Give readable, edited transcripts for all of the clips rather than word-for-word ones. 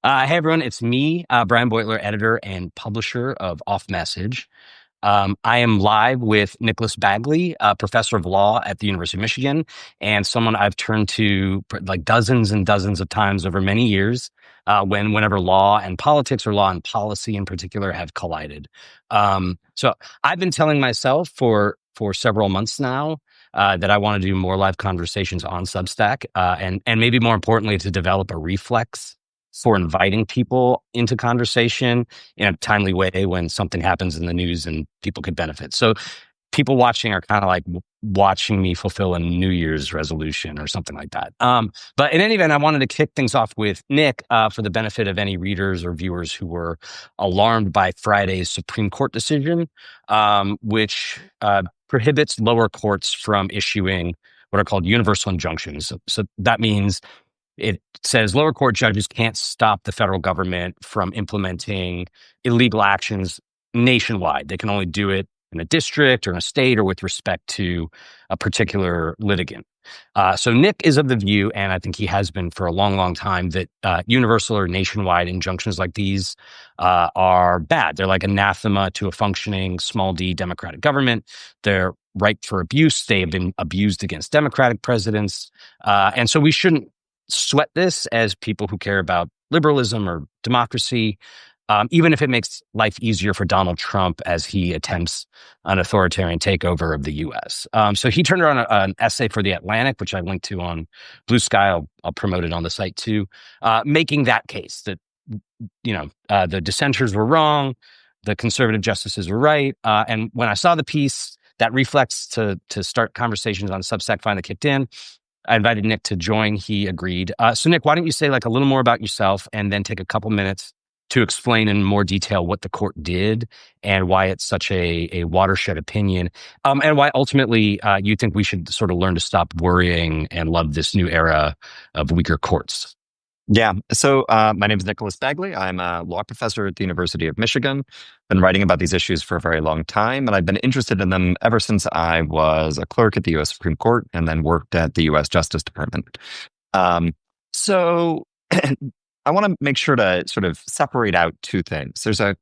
Hey everyone, it's me, Brian Beutler, editor and publisher of Off Message. I am live with Nicholas Bagley, professor of law at the University of Michigan, and someone I've turned to like dozens and dozens of times over many years whenever law and politics or law and policy in particular have collided. So I've been telling myself for several months now that I want to do more live conversations on Substack, and maybe more importantly, to develop a reflex for inviting people into conversation in a timely way when something happens in the news and people could benefit. So people watching are kind of like watching me fulfill a New Year's resolution or something like that. But in any event, I wanted to kick things off with Nick for the benefit of any readers or viewers who were alarmed by Friday's Supreme Court decision, which prohibits lower courts from issuing what are called universal injunctions. So that means it says lower court judges can't stop the federal government from implementing illegal actions nationwide. They can only do it in a district or in a state or with respect to a particular litigant. So Nick is of the view, and I think he has been for a long, long time, that universal or nationwide injunctions like these are bad. They're like anathema to a functioning small d democratic government. They're ripe for abuse. They have been abused against democratic presidents. And so we shouldn't sweat this as people who care about liberalism or democracy, even if it makes life easier for Donald Trump as he attempts an authoritarian takeover of the U.S. So he turned around an essay for The Atlantic, which I linked to on Blue Sky. I'll promote it on the site too, making that case that, the dissenters were wrong, the conservative justices were right. And when I saw the piece, that reflex to start conversations on Substack finally kicked in. I invited Nick to join. He agreed. So Nick, why don't you say like a little more about yourself and then take a couple minutes to explain in more detail what the court did and why it's such a watershed opinion, and why ultimately you think we should sort of learn to stop worrying and love this new era of weaker courts. Yeah. So my name is Nicholas Bagley. I'm a law professor at the University of Michigan. Been writing about these issues for a very long time, and I've been interested in them ever since I was a clerk at the U.S. Supreme Court and then worked at the U.S. Justice Department. So I want to make sure to sort of separate out two things. There's a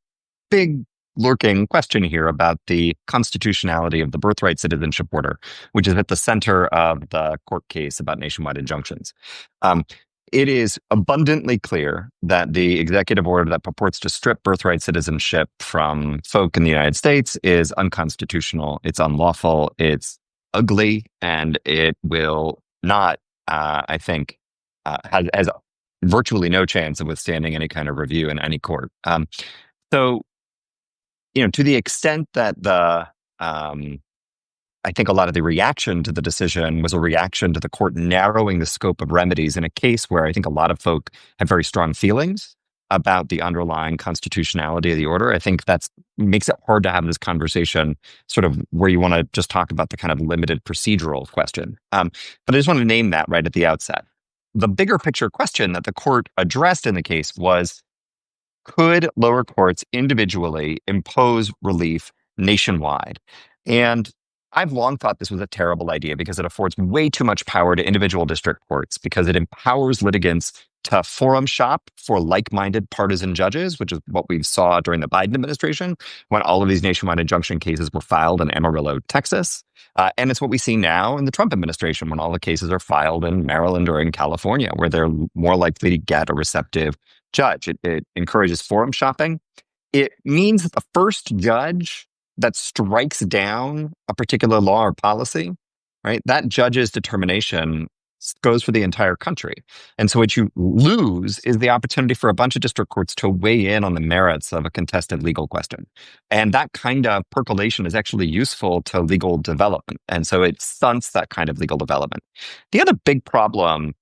big lurking question here about the constitutionality of the birthright citizenship order, which is at the center of the court case about nationwide injunctions. It is abundantly clear that the executive order that purports to strip birthright citizenship from folk in the United States is unconstitutional. It's unlawful. It's ugly, and it will not, I think, has virtually no chance of withstanding any kind of review in any court. So, to the extent that I think a lot of the reaction to the decision was a reaction to the court narrowing the scope of remedies in a case where I think a lot of folk have very strong feelings about the underlying constitutionality of the order. I think that makes it hard to have this conversation sort of where you want to just talk about the kind of limited procedural question. But I just want to name that right at the outset. The bigger picture question that the court addressed in the case was, could lower courts individually impose relief nationwide? And I've long thought this was a terrible idea because it affords way too much power to individual district courts, because it empowers litigants to forum shop for like-minded partisan judges, which is what we saw during the Biden administration when all of these nationwide injunction cases were filed in Amarillo, Texas. And it's what we see now in the Trump administration when all the cases are filed in Maryland or in California, where they're more likely to get a receptive judge. It encourages forum shopping. It means that the first judge that strikes down a particular law or policy, right, that judge's determination goes for the entire country. And so what you lose is the opportunity for a bunch of district courts to weigh in on the merits of a contested legal question. And that kind of percolation is actually useful to legal development. And so it stunts that kind of legal development. The other big problem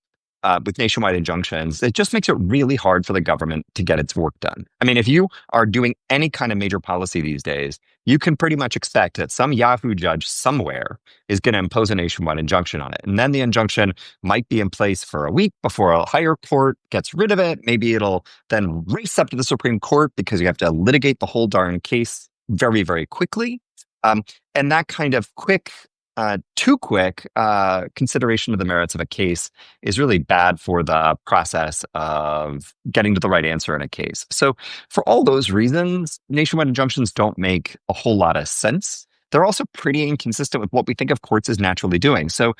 with nationwide injunctions, it just makes it really hard for the government to get its work done. I mean, if you are doing any kind of major policy these days, you can pretty much expect that some Yahoo judge somewhere is going to impose a nationwide injunction on it. And then the injunction might be in place for a week before a higher court gets rid of it. Maybe it'll then race up to the Supreme Court because you have to litigate the whole darn case very, very quickly. And that kind of quick Too quick consideration of the merits of a case is really bad for the process of getting to the right answer in a case. So, for all those reasons, nationwide injunctions don't make a whole lot of sense. They're also pretty inconsistent with what we think of courts as naturally doing. So,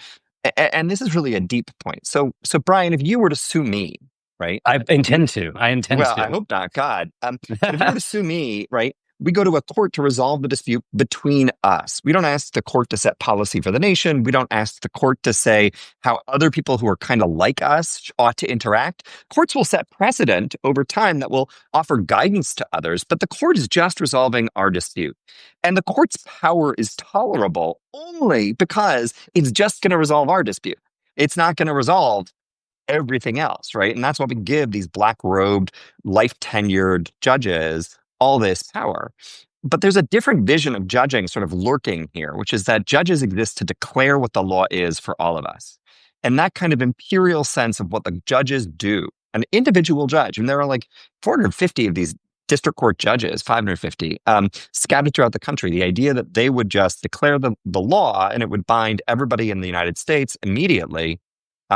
and this is really a deep point. So Brian, if you were to sue me, right? I You, intend to. I intend well, I to. hope not, God. But if you were to sue me, right, we go to a court to resolve the dispute between us. We don't ask the court to set policy for the nation. We don't ask the court to say how other people who are kind of like us ought to interact. Courts will set precedent over time that will offer guidance to others, but the court is just resolving our dispute. And the court's power is tolerable only because it's just going to resolve our dispute. It's not going to resolve everything else, right? And that's why we give these black robed, life tenured judges all this power. But there's a different vision of judging sort of lurking here, which is that judges exist to declare what the law is for all of us. And that kind of imperial sense of what the judges do, an individual judge, and there are like 450 of these district court judges, 550, scattered throughout the country. The idea that they would just declare the law and it would bind everybody in the United States immediately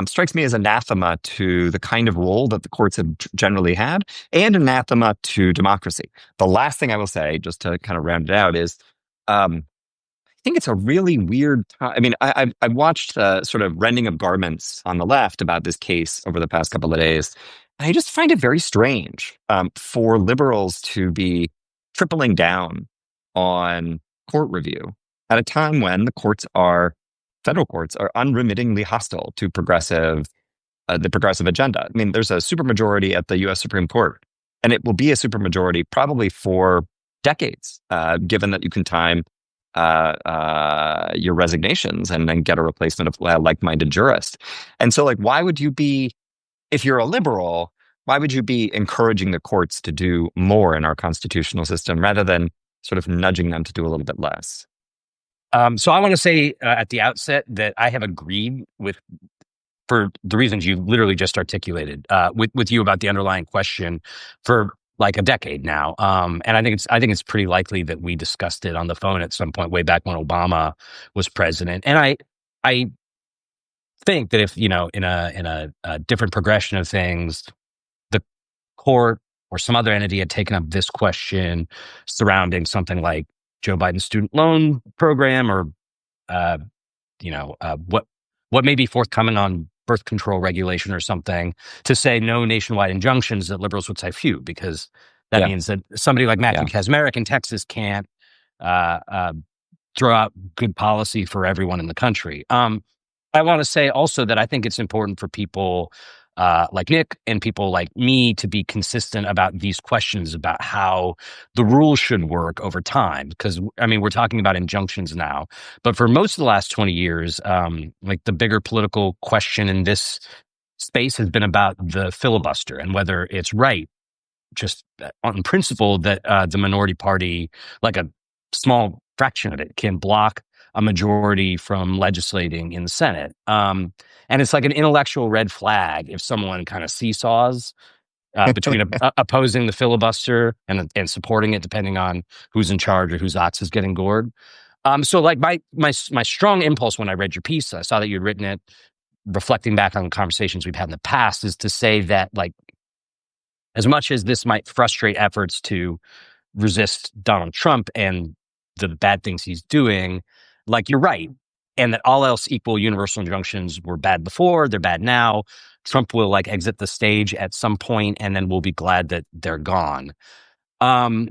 strikes me as anathema to the kind of role that the courts have generally had and anathema to democracy. The last thing I will say, just to kind of round it out, is I think it's a really weird time. I mean, I've watched sort of rending of garments on the left about this case over the past couple of days. And I just find it very strange for liberals to be tripling down on court review at a time when federal courts are unremittingly hostile to the progressive agenda. I mean, there's a supermajority at the U.S. Supreme Court, and it will be a supermajority probably for decades, given that you can time your resignations and then get a replacement of a like-minded jurist. And so, like, why would you be, if you're a liberal, why would you be encouraging the courts to do more in our constitutional system rather than sort of nudging them to do a little bit less? So I want to say at the outset that I have agreed with, for the reasons you literally just articulated, with you about the underlying question for like a decade now. And I think it's pretty likely that we discussed it on the phone at some point way back when Obama was president. And I think that if, in a different progression of things, the court or some other entity had taken up this question surrounding something like Joe Biden's student loan program, or uh, what may be forthcoming on birth control regulation or something, to say no nationwide injunctions, that liberals would say phew, because that Yeah, means that somebody like Matthew yeah. Kacsmaryk in Texas can't uh, uh, throw out good policy for everyone in the country. I want to say also that I think it's important for people like Nick and people like me to be consistent about these questions about how the rules should work over time. Because, I mean, we're talking about injunctions now, but for most of the last 20 years, like the bigger political question in this space has been about the filibuster and whether it's right, just on principle, that the minority party, like a small fraction of it, can block a majority from legislating in the Senate. And it's like an intellectual red flag if someone kind of seesaws between opposing the filibuster and supporting it, depending on who's in charge or whose ox is getting gored. So, like my strong impulse when I read your piece, I saw that you'd written it, reflecting back on the conversations we've had in the past, is to say that, like, as much as this might frustrate efforts to resist Donald Trump and the bad things he's doing, like, you're right. And that all else equal, universal injunctions were bad before, they're bad now. Trump will like exit the stage at some point, and then we'll be glad that they're gone. Um,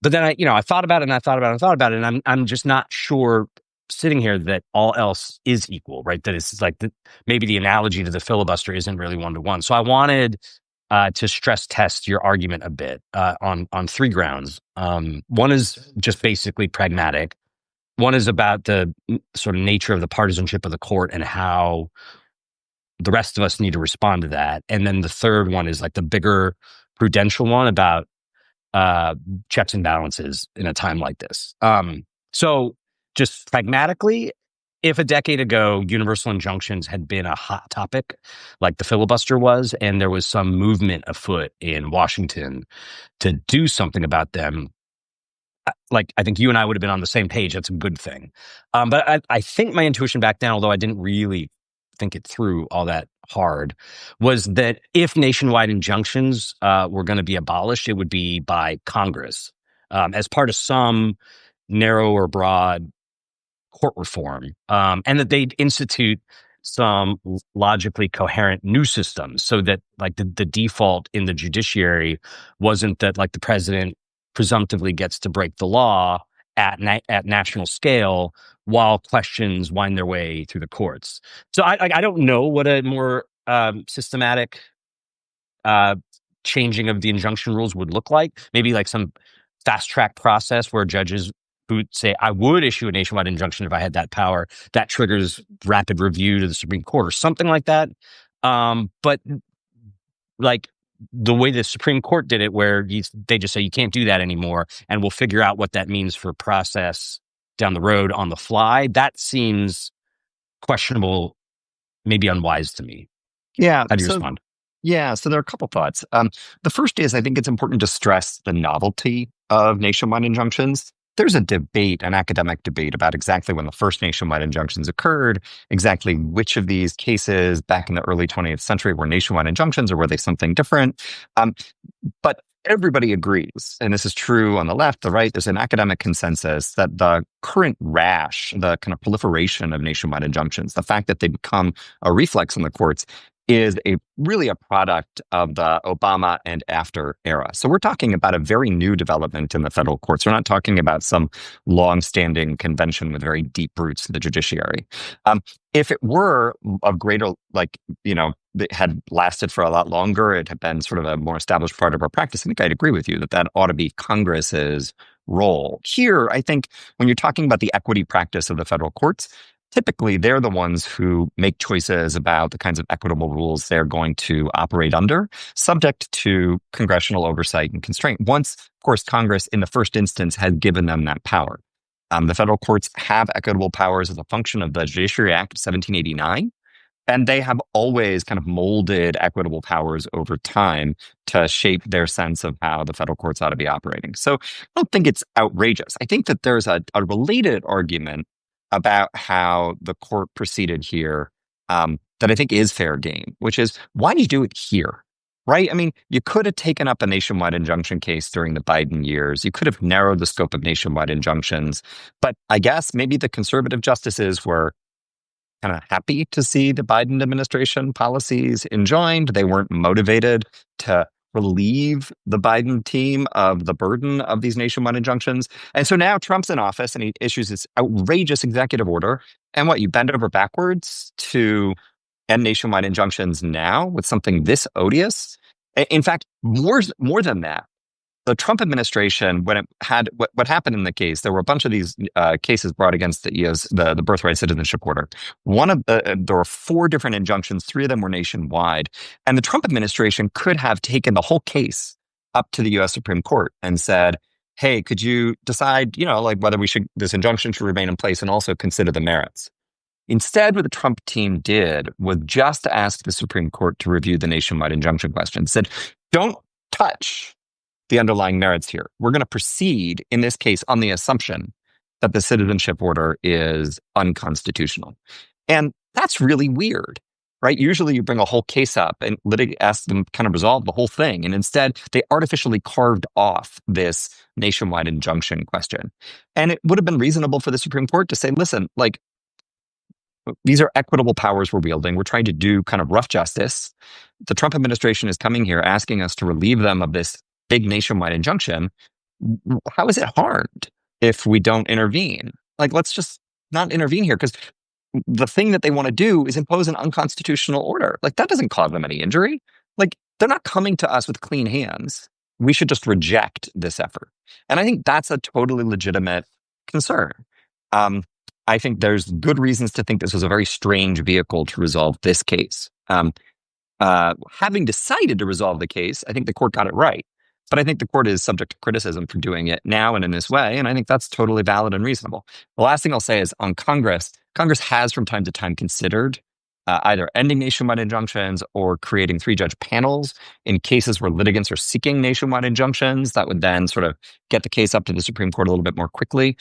but then I thought about it and I thought about it and I thought about it, and I'm just not sure sitting here that all else is equal, right? That it's like maybe the analogy to the filibuster isn't really one to one. So I wanted to stress test your argument a bit on three grounds. One is just basically pragmatic. One is about the sort of nature of the partisanship of the court and how the rest of us need to respond to that. And then the third one is like the bigger prudential one about uh, checks and balances in a time like this. So just pragmatically, if a decade ago universal injunctions had been a hot topic like the filibuster was, and there was some movement afoot in Washington to do something about them, like I think you and I would have been on the same page. That's a good thing. But I think my intuition back then, although I didn't really think it through all that hard, was that if nationwide injunctions were going to be abolished, it would be by Congress as part of some narrow or broad court reform, and that they'd institute some logically coherent new systems so that like the default in the judiciary wasn't that like the president presumptively gets to break the law at national scale while questions wind their way through the courts. So I don't know what a more systematic uh, changing of the injunction rules would look like. Maybe like some fast track process where judges who would say, I would issue a nationwide injunction if I had that power. That triggers rapid review to the Supreme Court or something like that. But like the way the Supreme Court did it, where they just say you can't do that anymore, and we'll figure out what that means for process down the road on the fly. That seems questionable, maybe unwise to me. Yeah. How do you So respond? Yeah, so there are a couple thoughts. The first is I think it's important to stress the novelty of nationwide injunctions. There's a debate, an academic debate about exactly when the first nationwide injunctions occurred, exactly which of these cases back in the early 20th century were nationwide injunctions or were they something different. But everybody agrees, and this is true on the left, the right, there's an academic consensus that the current rash, the kind of proliferation of nationwide injunctions, the fact that they become a reflex in the courts is really a product of the Obama and after era. So we're talking about a very new development in the federal courts. We're not talking about some long-standing convention with very deep roots in the judiciary. If it were of greater, like, it had lasted for a lot longer, it had been sort of a more established part of our practice, I think I'd agree with you that that ought to be Congress's role. Here, I think when you're talking about the equity practice of the federal courts, typically they're the ones who make choices about the kinds of equitable rules they're going to operate under, subject to congressional oversight and constraint. Once, of course, Congress in the first instance has given them that power. The federal courts have equitable powers as a function of the Judiciary Act of 1789. And they have always kind of molded equitable powers over time to shape their sense of how the federal courts ought to be operating. So I don't think it's outrageous. I think that there's a related argument about how the court proceeded here that I think is fair game, which is why did you do it here? Right? I mean, you could have taken up a nationwide injunction case during the Biden years. You could have narrowed the scope of nationwide injunctions. But I guess maybe the conservative justices were kind of happy to see the Biden administration policies enjoined. They weren't motivated to relieve the Biden team of the burden of these nationwide injunctions. And so now Trump's in office and he issues this outrageous executive order. And what, you bend over backwards to end nationwide injunctions now with something this odious? In fact, more than that, the Trump administration, when it had what happened in the case, there were a bunch of these cases brought against the EOS, the birthright citizenship order. There were four different injunctions. Three of them were nationwide, and the Trump administration could have taken the whole case up to the U.S. Supreme Court and said, "Hey, could you decide, like whether this injunction should remain in place and also consider the merits?" Instead, what the Trump team did was just ask the Supreme Court to review the nationwide injunction question. Said, "Don't touch the underlying merits here. We're going to proceed in this case on the assumption that the citizenship order is unconstitutional." And that's really weird, right? Usually you bring a whole case up and ask them kind of resolve the whole thing. And instead they artificially carved off this nationwide injunction question. And it would have been reasonable for the Supreme Court to say, listen, like, these are equitable powers we're wielding. We're trying to do kind of rough justice. The Trump administration is coming here asking us to relieve them of this big nationwide injunction. How is it harmed if we don't intervene? Like, let's just not intervene here, because the thing that they want to do is impose an unconstitutional order. Like, that doesn't cause them any injury. Like, they're not coming to us with clean hands. We should just reject this effort. And I think that's a totally legitimate concern. I think there's good reasons to think this was a very strange vehicle to resolve this case. Having decided to resolve the case, I think the court got it right. But I think the court is subject to criticism for doing it now and in this way. And I think that's totally valid and reasonable. The last thing I'll say is on Congress has from time to time considered either ending nationwide injunctions or creating three-judge panels in cases where litigants are seeking nationwide injunctions that would then sort of get the case up to the Supreme Court a little bit more quickly.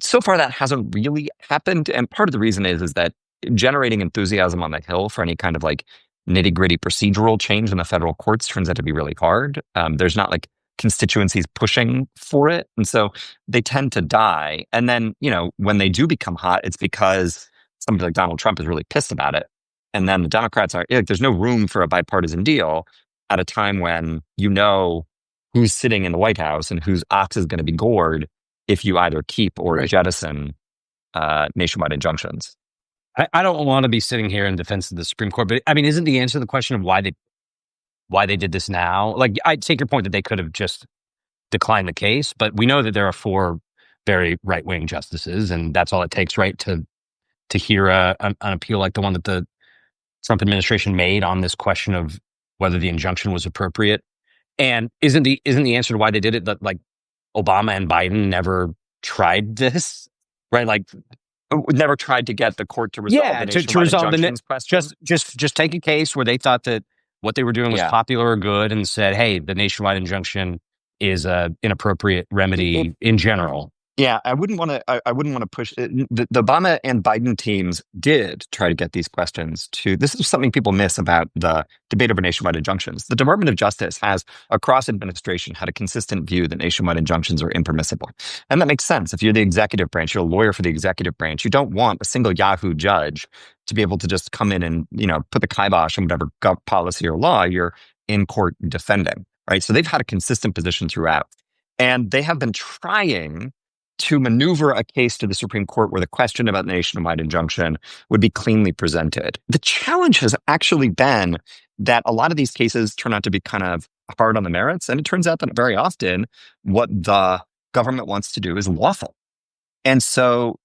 So far, that hasn't really happened, and part of the reason is that generating enthusiasm on the Hill for any kind of like nitty-gritty procedural change in the federal courts turns out to be really hard. There's not like constituencies pushing for it, and so they tend to die. And then, when they do become hot, it's because somebody like Donald Trump is really pissed about it. And then the Democrats are like, there's no room for a bipartisan deal at a time when who's sitting in the White House and whose ox is going to be gored if you either keep or Right. jettison nationwide injunctions. I don't want to be sitting here in defense of the Supreme Court, but I mean, isn't the answer to the question of why they did this now? Like, I take your point that they could have just declined the case, but we know that there are four very right wing justices, and that's all it takes, right, to hear an appeal like the one that the Trump administration made on this question of whether the injunction was appropriate. And isn't the answer to why they did it that like Obama and Biden never tried this, right? Like, Never tried to get the court to resolve yeah, the to nationwide resolve injunctions question. just take a case where they thought that what they were doing was Yeah. popular or good, and said, hey, the nationwide injunction is a inappropriate remedy in general. Yeah, I wouldn't want to. I wouldn't want to push. The Obama and Biden teams did try to get these questions to. This is something people miss about the debate over nationwide injunctions. The Department of Justice has, across administration, had a consistent view that nationwide injunctions are impermissible, and that makes sense. If you're the executive branch, you're a lawyer for the executive branch. You don't want a single Yahoo judge to be able to just come in and put the kibosh on whatever policy or law you're in court defending. Right. So they've had a consistent position throughout, and they have been trying to maneuver a case to the Supreme Court where the question about the nationwide injunction would be cleanly presented. The challenge has actually been that a lot of these cases turn out to be kind of hard on the merits. And it turns out that very often what the government wants to do is lawful. And so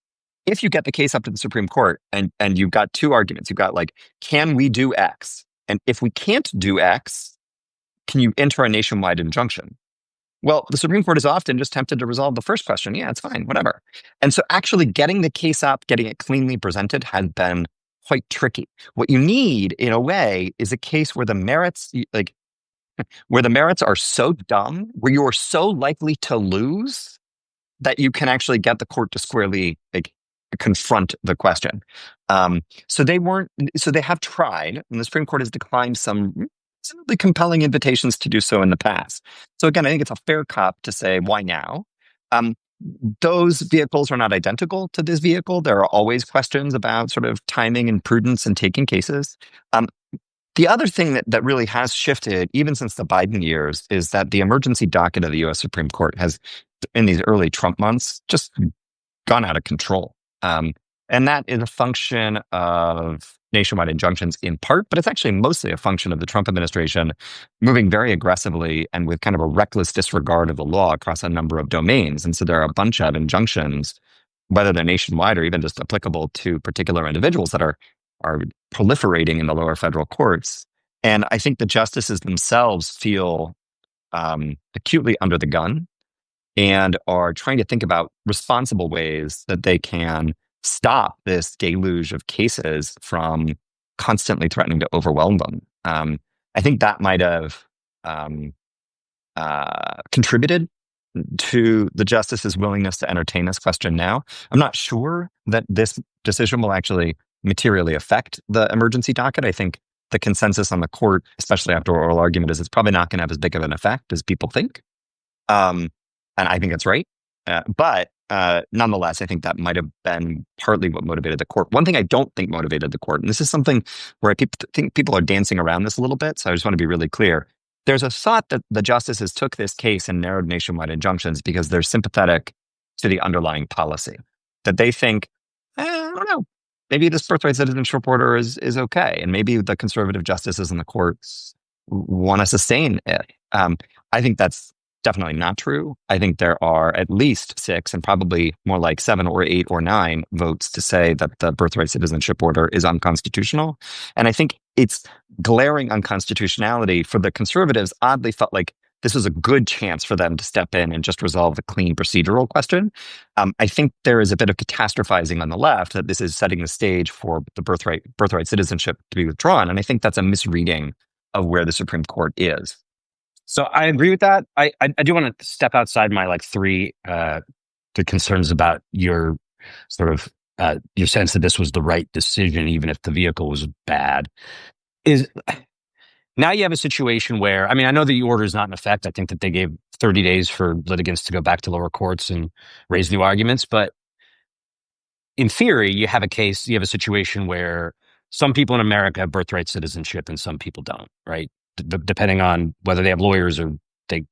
if you get the case up to the Supreme Court and you've got two arguments, you've got like, can we do X? And if we can't do X, can you enter a nationwide injunction? Well, the Supreme Court is often just tempted to resolve the first question. Yeah, it's fine, whatever. And so actually getting the case up, getting it cleanly presented has been quite tricky. What you need, in a way, is a case where the merits, where the merits are so dumb, where you are so likely to lose that you can actually get the court to squarely confront the question. So they have tried, and the Supreme Court has declined some reasonably compelling invitations to do so in the past. So again, I think it's a fair cop to say, why now? Those vehicles are not identical to this vehicle. There are always questions about sort of timing and prudence in taking cases. The other thing that really has shifted, even since the Biden years, is that the emergency docket of the U.S. Supreme Court has, in these early Trump months, just gone out of control. And that is a function of nationwide injunctions in part, but it's actually mostly a function of the Trump administration moving very aggressively and with kind of a reckless disregard of the law across a number of domains. And so there are a bunch of injunctions, whether they're nationwide or even just applicable to particular individuals, that are proliferating in the lower federal courts. And I think the justices themselves feel acutely under the gun and are trying to think about responsible ways that they can stop this deluge of cases from constantly threatening to overwhelm them. I think that might have contributed to the justice's willingness to entertain this question now. I'm not sure that this decision will actually materially affect the emergency docket. I think the consensus on the court, especially after oral argument, is it's probably not going to have as big of an effect as people think. And I think that's right. But nonetheless, I think that might have been partly what motivated the court. One thing I don't think motivated the court, and this is something where I think people are dancing around this a little bit, so I just want to be really clear. There's a thought that the justices took this case and narrowed nationwide injunctions because they're sympathetic to the underlying policy. That they think, I don't know, maybe this birthright citizenship order is okay, and maybe the conservative justices in the courts want to sustain it. I think that's definitely not true. I think there are at least 6 and probably more like 7 or 8 or 9 votes to say that the birthright citizenship order is unconstitutional. And I think its glaring unconstitutionality for the conservatives oddly felt like this was a good chance for them to step in and just resolve the clean procedural question. I think there is a bit of catastrophizing on the left that this is setting the stage for the birthright citizenship to be withdrawn, and I think that's a misreading of where the Supreme Court is. So I agree with that. I do want to step outside my like three the concerns about your sort of your sense that this was the right decision, even if the vehicle was bad. Is now you have a situation where, I mean, I know the order is not in effect. I think that they gave 30 days for litigants to go back to lower courts and raise new arguments. But in theory, you have a situation where some people in America have birthright citizenship and some people don't, right? Depending on whether they have lawyers or they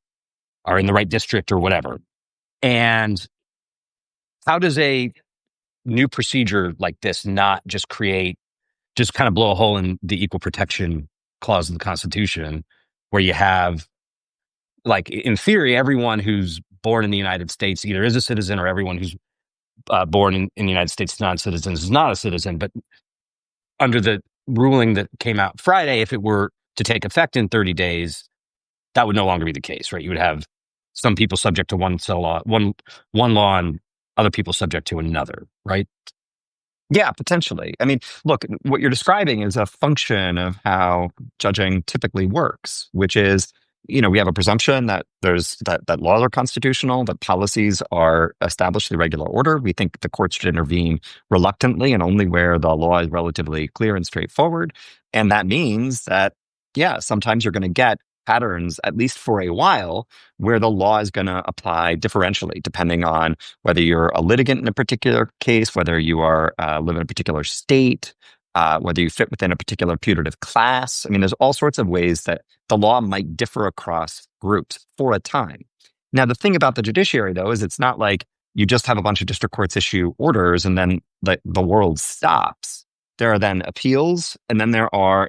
are in the right district or whatever. And how does a new procedure like this not just kind of blow a hole in the equal protection clause of the Constitution, where you have, like, in theory, everyone who's born in the United States either is a citizen, or everyone who's born in the United States non-citizens is not a citizen. But under the ruling that came out Friday, if it were to take effect in 30 days, that would no longer be the case, right? You would have some people subject to one law and other people subject to another, right? Yeah, potentially. I mean, look, what you're describing is a function of how judging typically works, which is, we have a presumption that that laws are constitutional, that policies are established in regular order. We think the courts should intervene reluctantly and only where the law is relatively clear and straightforward. And that means that, yeah, sometimes you're going to get patterns, at least for a while, where the law is going to apply differentially, depending on whether you're a litigant in a particular case, whether you live in a particular state, whether you fit within a particular putative class. I mean, there's all sorts of ways that the law might differ across groups for a time. Now, the thing about the judiciary, though, is it's not like you just have a bunch of district courts issue orders and then the world stops. There are then appeals, and then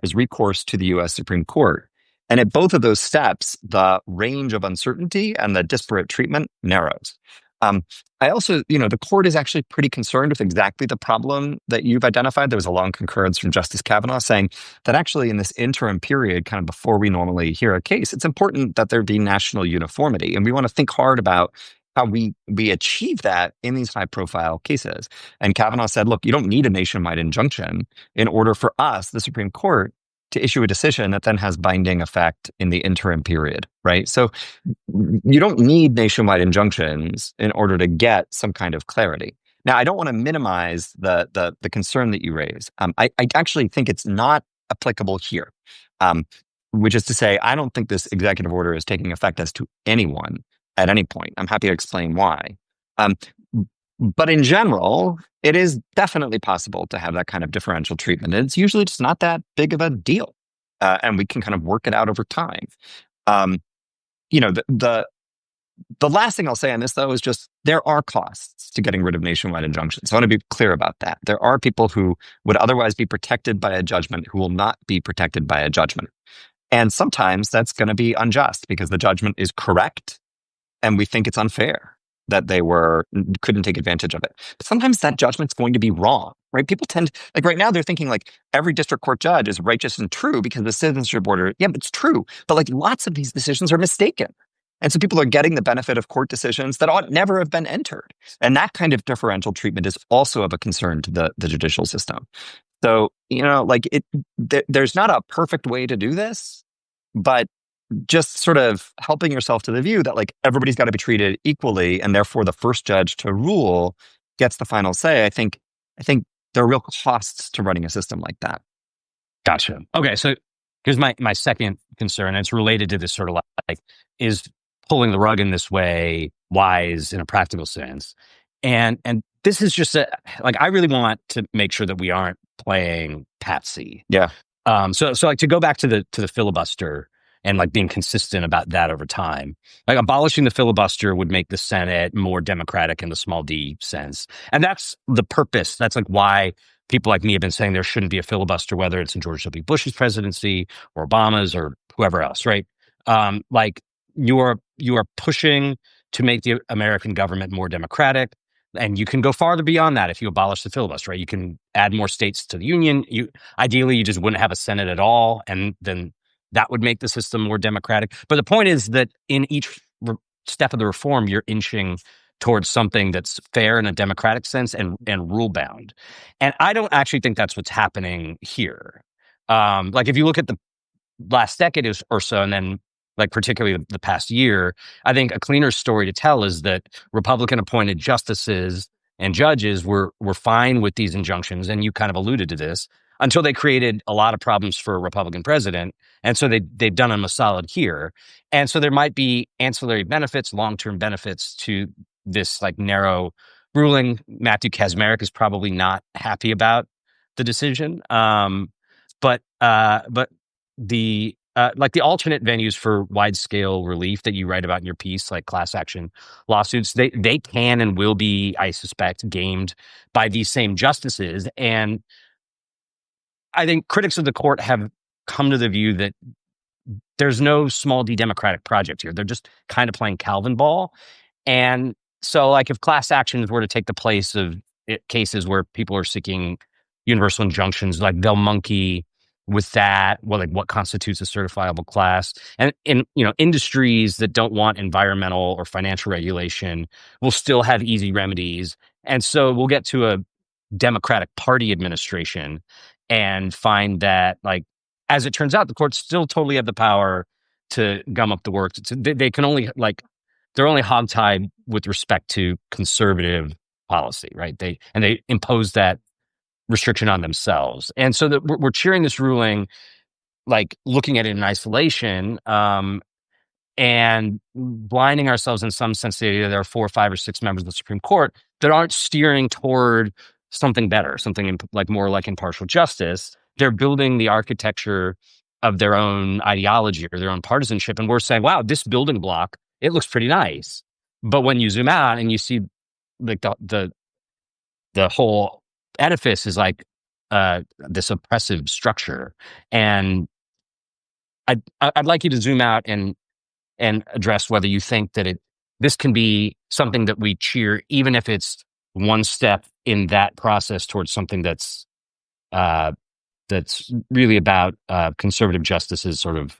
is recourse to the U.S. Supreme Court. And at both of those steps, the range of uncertainty and the disparate treatment narrows. I also, the court is actually pretty concerned with exactly the problem that you've identified. There was a long concurrence from Justice Kavanaugh saying that actually in this interim period, kind of before we normally hear a case, it's important that there be national uniformity. And we want to think hard about how we achieve that in these high-profile cases. And Kavanaugh said, look, you don't need a nationwide injunction in order for us, the Supreme Court, to issue a decision that then has binding effect in the interim period, right? So you don't need nationwide injunctions in order to get some kind of clarity. Now, I don't want to minimize the concern that you raise. I actually think it's not applicable here, which is to say, I don't think this executive order is taking effect as to anyone at any point. I'm happy to explain why. But in general, it is definitely possible to have that kind of differential treatment. And it's usually just not that big of a deal. And we can kind of work it out over time. The last thing I'll say on this, though, is just there are costs to getting rid of nationwide injunctions. I want to be clear about that. There are people who would otherwise be protected by a judgment who will not be protected by a judgment. And sometimes that's going to be unjust because the judgment is correct and we think it's unfair that they couldn't take advantage of it. But sometimes that judgment's going to be wrong, right? People tend, like right now, they're thinking like every district court judge is righteous and true because the citizenship order, yeah, but it's true. But like lots of these decisions are mistaken. And so people are getting the benefit of court decisions that ought never have been entered. And that kind of differential treatment is also of a concern to the judicial system. So, there's not a perfect way to do this, but just sort of helping yourself to the view that like everybody's got to be treated equally, and therefore the first judge to rule gets the final say. I think there are real costs to running a system like that. Gotcha. Okay, so here's my second concern. And it's related to this sort of like, is pulling the rug in this way wise in a practical sense? And this is just I really want to make sure that we aren't playing patsy. Yeah. So like to go back to the filibuster and like being consistent about that over time. Like abolishing the filibuster would make the Senate more democratic in the small d sense. And that's the purpose. That's like why people like me have been saying there shouldn't be a filibuster, whether it's in George W. Bush's presidency or Obama's or whoever else, right? Like you are pushing to make the American government more democratic. And you can go farther beyond that if you abolish the filibuster, right? You can add more states to the union. Ideally, you just wouldn't have a Senate at all. And then that would make the system more democratic. But the point is that in each step of the reform, you're inching towards something that's fair in a democratic sense and rule bound. And I don't actually think that's what's happening here. Like if you look at the last decade or so, and then like particularly the past year, I think a cleaner story to tell is that Republican appointed justices and judges were fine with these injunctions, and you kind of alluded to this, until they created a lot of problems for a Republican president. And so they've done them a solid here. And so there might be ancillary benefits, long-term benefits to this like narrow ruling. Matthew Kacsmaryk is probably not happy about the decision. But the like the alternate venues for wide scale relief that you write about in your piece, like class action lawsuits, they can and will be, I suspect, gamed by these same justices. And I think critics of the court have come to the view that there's no small d democratic project here. They're just kind of playing Calvin ball. And so, like, if class actions were to take the place of cases where people are seeking universal injunctions, like they'll monkey with that. Well, like what constitutes a certifiable class, and in industries that don't want environmental or financial regulation will still have easy remedies, and so we'll get to a Democratic Party administration and find that, like, as it turns out, the courts still totally have the power to gum up the works. They can only they're only hogtied with respect to conservative policy, right? They impose that restriction on themselves, and so that we're cheering this ruling, like looking at it in isolation, and blinding ourselves in some sense. There are 4 or 5 or 6 members of the Supreme Court that aren't steering toward something better, something like more like impartial justice. They're building the architecture of their own ideology or their own partisanship, and we're saying, "Wow, this building block, it looks pretty nice." But when you zoom out and you see like the whole edifice is like this oppressive structure, and I'd like you to zoom out and address whether you think that this can be something that we cheer, even if it's one step in that process towards something uh, that's really about conservative justices sort of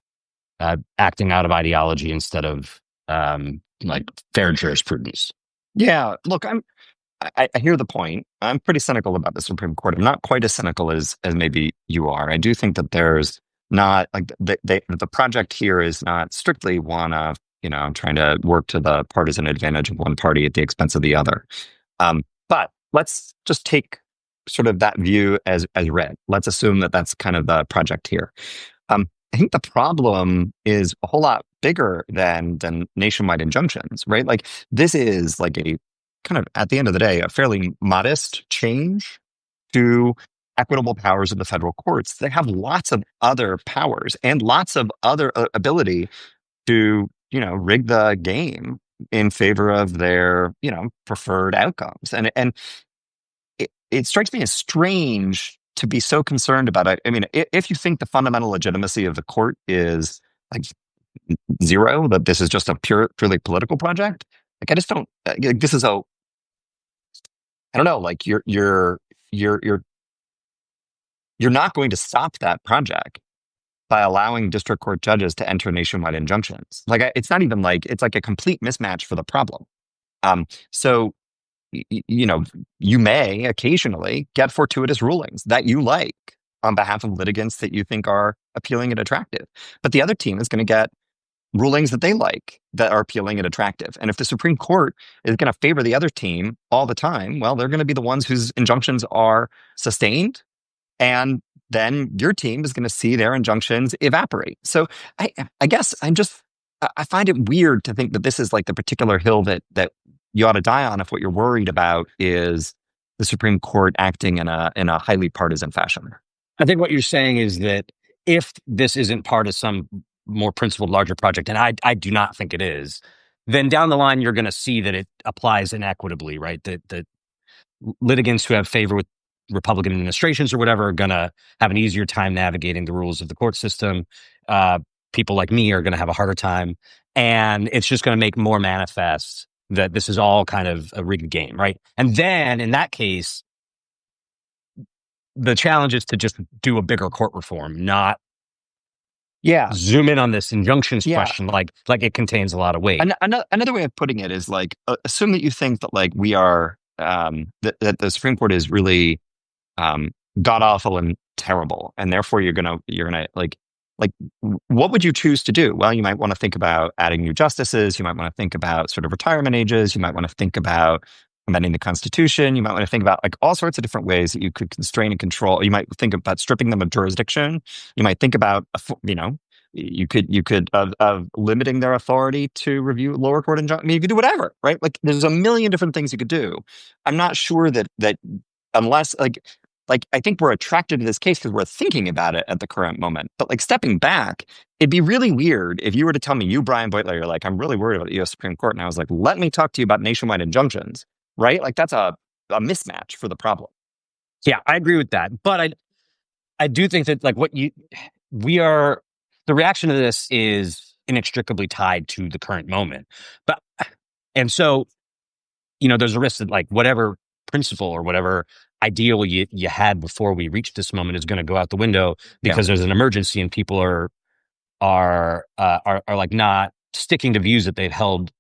acting out of ideology instead of like fair jurisprudence. Yeah, look, I hear the point. I'm pretty cynical about the Supreme Court. I'm not quite as cynical as maybe you are. I do think that there's not like the project here is not strictly one of trying to work to the partisan advantage of one party at the expense of the other. But let's just take sort of that view as read. Let's assume that that's kind of the project here. I think the problem is a whole lot bigger than nationwide injunctions, right? Like this is like a kind of, at the end of the day, a fairly modest change to equitable powers of the federal courts. They have lots of other powers and lots of other ability to, rig the game in favor of their, preferred outcomes. And it strikes me as strange to be so concerned about it. I mean, if you think the fundamental legitimacy of the court is like zero, that this is just a purely political project, like I just don't. Like, this is I don't know. Like you're not going to stop that project by allowing district court judges to enter nationwide injunctions. Like it's not even like it's like a complete mismatch for the problem. So you may occasionally get fortuitous rulings that you like on behalf of litigants that you think are appealing and attractive. But the other team is going to get rulings that they like that are appealing and attractive. And if the Supreme Court is going to favor the other team all the time, well, they're going to be the ones whose injunctions are sustained. And then your team is going to see their injunctions evaporate. So I guess I find it weird to think that this is like the particular hill that you ought to die on if what you're worried about is the Supreme Court acting in a highly partisan fashion. I think what you're saying is that if this isn't part of some more principled, larger project, and I do not think it is, then down the line you're going to see that it applies inequitably, right? That litigants who have favor with Republican administrations or whatever are going to have an easier time navigating the rules of the court system. People like me are going to have a harder time, and it's just going to make more manifest that this is all kind of a rigged game, right? And then in that case, the challenge is to just do a bigger court reform, not Yeah, zoom in on this injunctions yeah. question, like it contains a lot of weight. Another way of putting it is like, assume that you think that like we are that the Supreme Court is really um, god awful and terrible, and therefore you're gonna like what would you choose to do? Well, you might want to think about adding new justices. You might want to think about sort of retirement ages. You might want to think about amending the Constitution. You might want to think about like all sorts of different ways that you could constrain and control. You might think about stripping them of jurisdiction. You might think about you could of limiting their authority to review lower court injunction. I mean, you could do whatever, right? Like there's a million different things you could do. I'm not sure that unless like I think we're attracted to this case because we're thinking about it at the current moment. But like stepping back, it'd be really weird if you were to tell me, you, Brian Beutler, you're like, I'm really worried about the U.S. Supreme Court. And I was like, let me talk to you about nationwide injunctions, right? Like that's a mismatch for the problem. Yeah, I agree with that. But I do think that like we are the reaction to this is inextricably tied to the current moment. But and so, there's a risk that like whatever principle or whatever ideal you had before we reached this moment is going to go out the window Yeah. because there's an emergency and people are like not sticking to views that they've held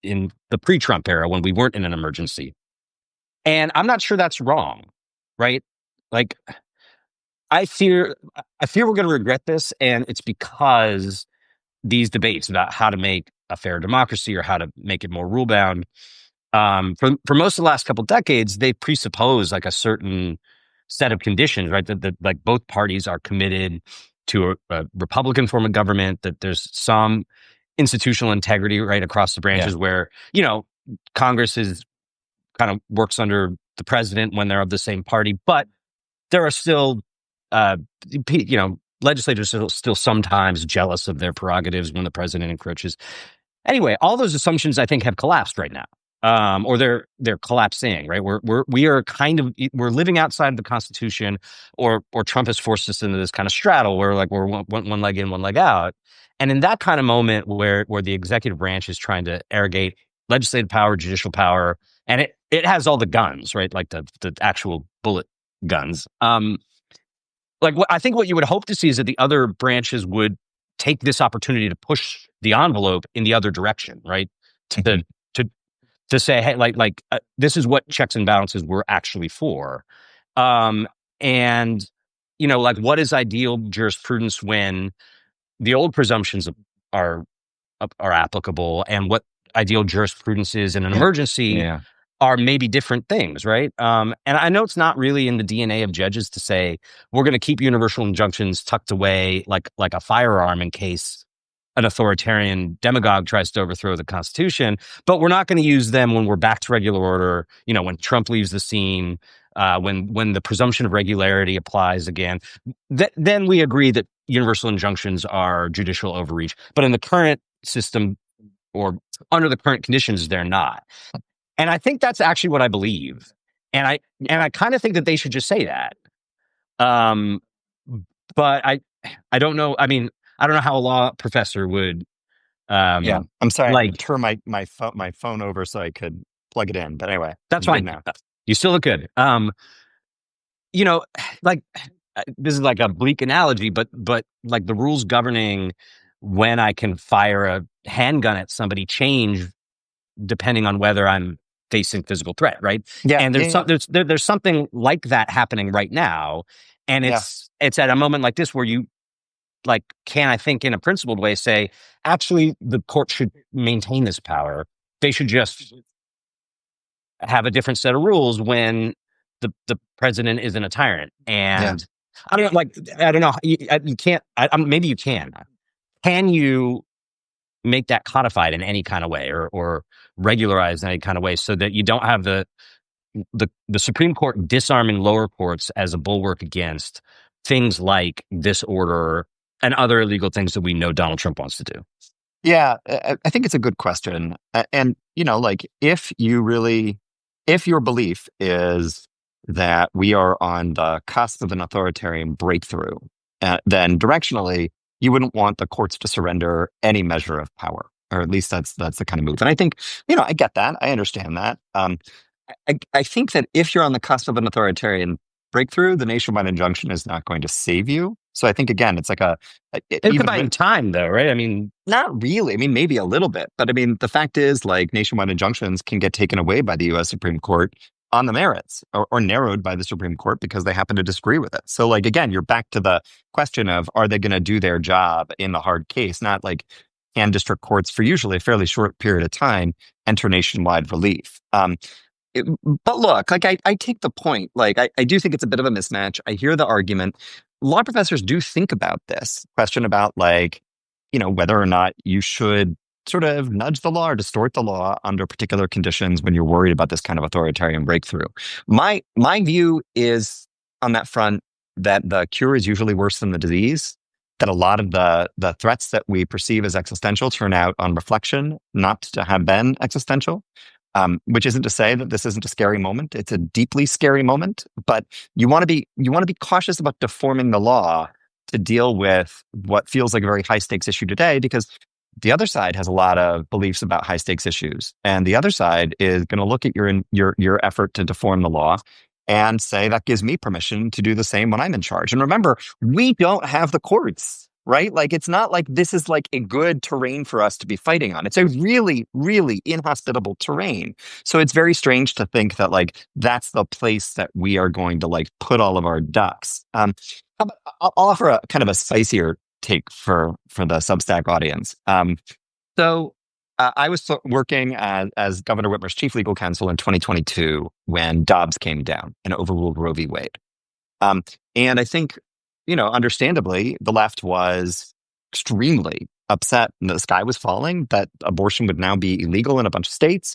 in the pre-Trump era when we weren't in an emergency. And I'm not sure that's wrong, right? Like I fear we're going to regret this, and it's because these debates about how to make a fair democracy or how to make it more rule bound, for most of the last couple decades, they presuppose like a certain set of conditions, right? That like both parties are committed to a Republican form of government, that there's some institutional integrity right across the Yeah. branches where, Congress is kind of works under the president when they're of the same party, but there are still, uh, legislators are still sometimes jealous of their prerogatives when the president encroaches. Anyway, all those assumptions I think have collapsed right now, or they're collapsing. Right, we are kind of we're living outside of the Constitution, or Trump has forced us into this kind of straddle where like we're one leg in, one leg out, and in that kind of moment where the executive branch is trying to arrogate legislative power, judicial power, and it has all the guns, right, like the actual bullet guns. Like I think what you would hope to see is that the other branches would take this opportunity to push the envelope in the other direction, right? To Mhm. the to to say, hey, this is what checks and balances were actually for, and like what is ideal jurisprudence when the old presumptions are are applicable, and what ideal jurisprudence is in an Yeah. emergency Yeah. are maybe different things, right? And I know it's not really in the DNA of judges to say we're going to keep universal injunctions tucked away like a firearm in case an authoritarian demagogue tries to overthrow the Constitution, but we're not going to use them when we're back to regular order. When Trump leaves the scene, when the presumption of regularity applies again, then we agree that universal injunctions are judicial overreach. But in the current system or under the current conditions, they're not. And I think that's actually what I believe. And I kind of think that they should just say that. Um, but I don't know. I mean, I don't know how a law professor would Yeah. um I'm sorry. I had to like turn my phone over so I could plug it in. But anyway, that's I'm good fine. now. You still look good. You know, like this is like a bleak analogy, but like the rules governing when I can fire a handgun at somebody change depending on whether I'm facing physical threat, right? Yeah. And Yeah. Yeah. there's something like that happening right now, and Yeah. it's at a moment like this where you like can I think in a principled way say actually the court should maintain this power. They should just have a different set of rules when the president isn't a tyrant. Yeah. And I don't know, like I don't know, you can't. Maybe you can. Can you make that codified in any kind of way, or regularized in any kind of way, so that you don't have the Supreme Court disarming lower courts as a bulwark against things like this order and other illegal things that we know Donald Trump wants to do? Yeah, I think it's a good question. And, like if your belief is that we are on the cusp of an authoritarian breakthrough, then directionally, you wouldn't want the courts to surrender any measure of power, or at least that's the kind of move. And I think, I get that. I understand that. I think that if you're on the cusp of an authoritarian breakthrough, the nationwide injunction is not going to save you. So I think again, it's like It's even buying time, though, right? I mean, not really. I mean, maybe a little bit, but I mean, the fact is, like, nationwide injunctions can get taken away by the U.S. Supreme Court on the merits, or narrowed by the Supreme Court because they happen to disagree with it. So, like, again, you're back to the question of, are they going to do their job in the hard case? Not like, can district courts, for usually a fairly short period of time, enter nationwide relief? But look, like, I take the point. Like, I do think it's a bit of a mismatch. I hear the argument. Law professors do think about this question about, like, whether or not you should sort of nudge the law or distort the law under particular conditions when you're worried about this kind of authoritarian breakthrough. My view is on that front that the cure is usually worse than the disease. That a lot of the threats that we perceive as existential turn out on reflection not to have been existential. Which isn't to say that this isn't a scary moment. It's a deeply scary moment, but you want to be cautious about deforming the law to deal with what feels like a very high stakes issue today, because the other side has a lot of beliefs about high stakes issues, and the other side is going to look at your effort to deform the law and say that gives me permission to do the same when I'm in charge. And remember, we don't have the courts, right? Like, it's not like this is like a good terrain for us to be fighting on. It's a really, really inhospitable terrain. So it's very strange to think that, like, that's the place that we are going to, like, put all of our ducks. I'll offer a kind of a spicier take for the Substack audience. I was working as Governor Whitmer's chief legal counsel in 2022 when Dobbs came down and overruled Roe v. Wade. Um, and I think, understandably, the left was extremely upset and the sky was falling that abortion would now be illegal in a bunch of states.